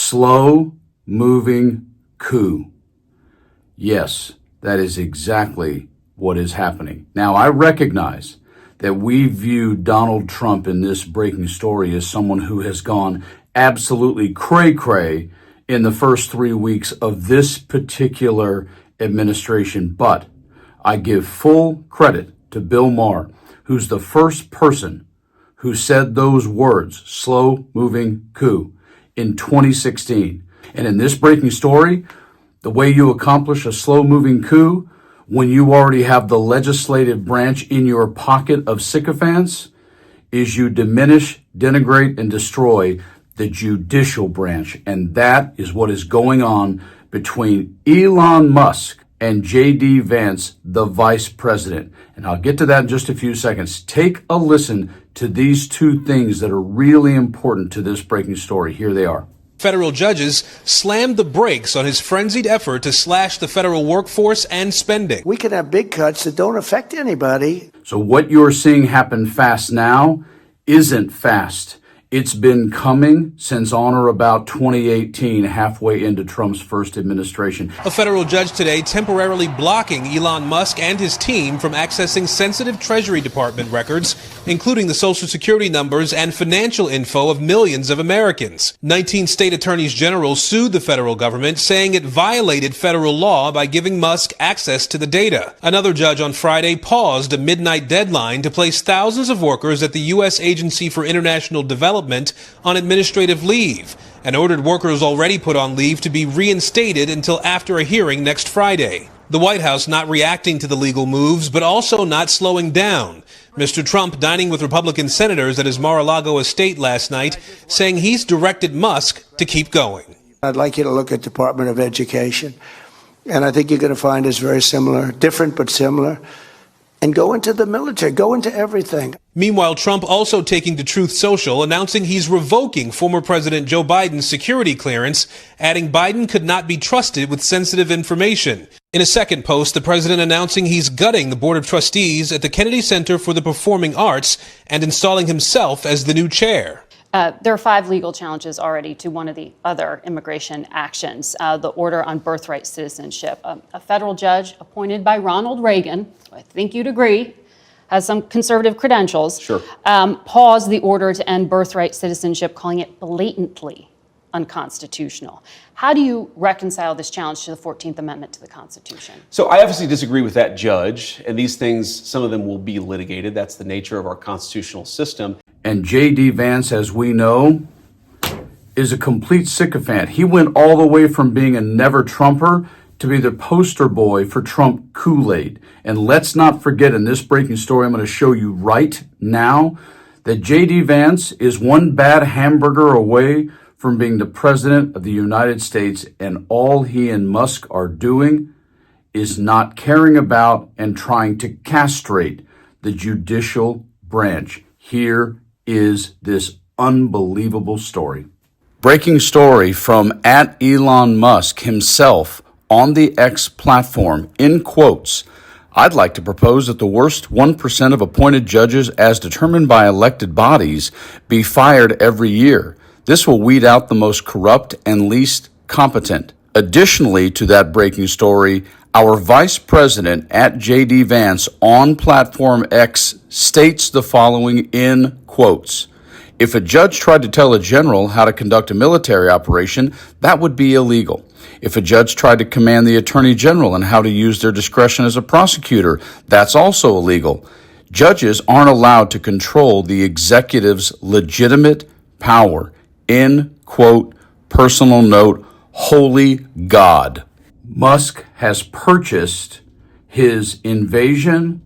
slow-moving coup. Yes, that is exactly what is happening. Now, I recognize that we view Donald Trump in this breaking story as someone who has gone absolutely cray-cray in the first 3 weeks of this particular administration. But I give full credit to Bill Maher, who's the first person who said those words, slow-moving coup, in 2016. And in this breaking story, the way you accomplish a slow-moving coup when you already have the legislative branch in your pocket of sycophants is you diminish, denigrate, and destroy the judicial branch. And that is what is going on between Elon Musk and J.D. Vance, the vice president. And I'll get to that in just a few seconds. Take a listen to these two things that are really important to this breaking story. Here they are. Federal judges slammed the brakes on his frenzied effort to slash the federal workforce and spending. We can have big cuts that don't affect anybody. So what you're seeing happen fast now isn't fast. It's been coming since on or about 2018, halfway into Trump's first administration. A federal judge today temporarily blocking Elon Musk and his team from accessing sensitive Treasury Department records, including the Social Security numbers and financial info of millions of Americans. 19 state attorneys general sued the federal government, saying it violated federal law by giving Musk access to the data. Another judge on Friday paused a midnight deadline to place thousands of workers at the U.S. Agency for International Development on administrative leave, and ordered workers already put on leave to be reinstated until after a hearing next Friday. The White House not reacting to the legal moves, but also not slowing down. Mr. Trump dining with Republican senators at his Mar-a-Lago estate last night, saying he's directed Musk to keep going. I'd like you to look at Department of Education, and I think you're going to find it's very similar, different but similar. And go into the military, go into everything. Meanwhile, Trump also taking to Truth Social, announcing he's revoking former President Joe Biden's security clearance, adding Biden could not be trusted with sensitive information. In a second post, the president announcing he's gutting the Board of Trustees at the Kennedy Center for the Performing Arts and installing himself as the new chair. There are 5 legal challenges already to one of the other immigration actions, the order on birthright citizenship. A federal judge appointed by Ronald Reagan, I think you'd agree, has some conservative credentials, Sure. Paused the order to end birthright citizenship, calling it blatantly unconstitutional. How do you reconcile this challenge to the 14th Amendment to the Constitution? So I obviously disagree with that judge, and these things, some of them will be litigated. That's the nature of our constitutional system. And J.D. Vance, as we know, is a complete sycophant. He went all the way from being a never-Trumper to be the poster boy for Trump Kool-Aid. And let's not forget, in this breaking story I'm going to show you right now, that J.D. Vance is one bad hamburger away from being the president of the United States, and all he and Musk are doing is not caring about and trying to castrate the judicial branch. Here is this unbelievable story. Breaking story from @Elon Musk himself on the X platform, in quotes, I'd like to propose that the worst 1% of appointed judges as determined by elected bodies be fired every year. This will weed out the most corrupt and least competent. Additionally to that breaking story, our vice president @JD Vance on platform X states the following in quotes. If a judge tried to tell a general how to conduct a military operation, that would be illegal. If a judge tried to command the attorney general on how to use their discretion as a prosecutor, that's also illegal. Judges aren't allowed to control the executive's legitimate power. In quote, personal note, holy God. Musk has purchased his invasion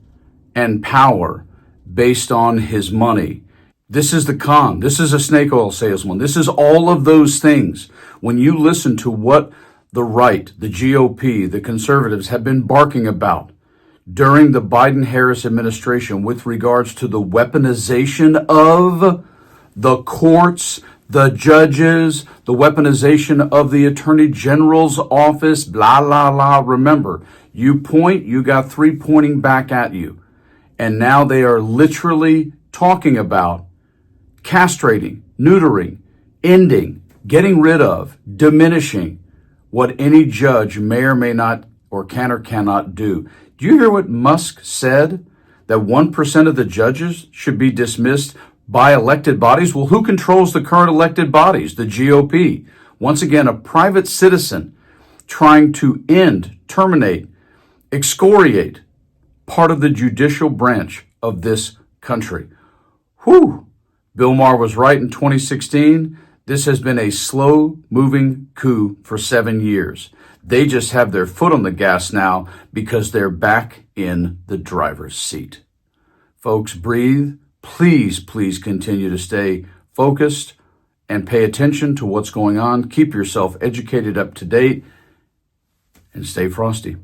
and power based on his money. This is the con. This is a snake oil salesman. This is all of those things. When you listen to what the right, the GOP, the conservatives have been barking about during the Biden-Harris administration with regards to the weaponization of the courts, the judges, the weaponization of the Attorney General's office, blah, blah, blah. Remember, you point, you got 3 pointing back at you. And now they are literally talking about castrating, neutering, ending, getting rid of, diminishing what any judge may or may not or can or cannot do. Do you hear what Musk said? That 1% of the judges should be dismissed by elected bodies? Well, who controls the current elected bodies? The GOP. Once again, a private citizen trying to end, terminate, excoriate part of the judicial branch of this country. Whew! Bill Maher was right in 2016. This has been a slow-moving coup for 7 years. They just have their foot on the gas now because they're back in the driver's seat. Folks, breathe. Please, please continue to stay focused and pay attention to what's going on. Keep yourself educated, up to date, and stay frosty.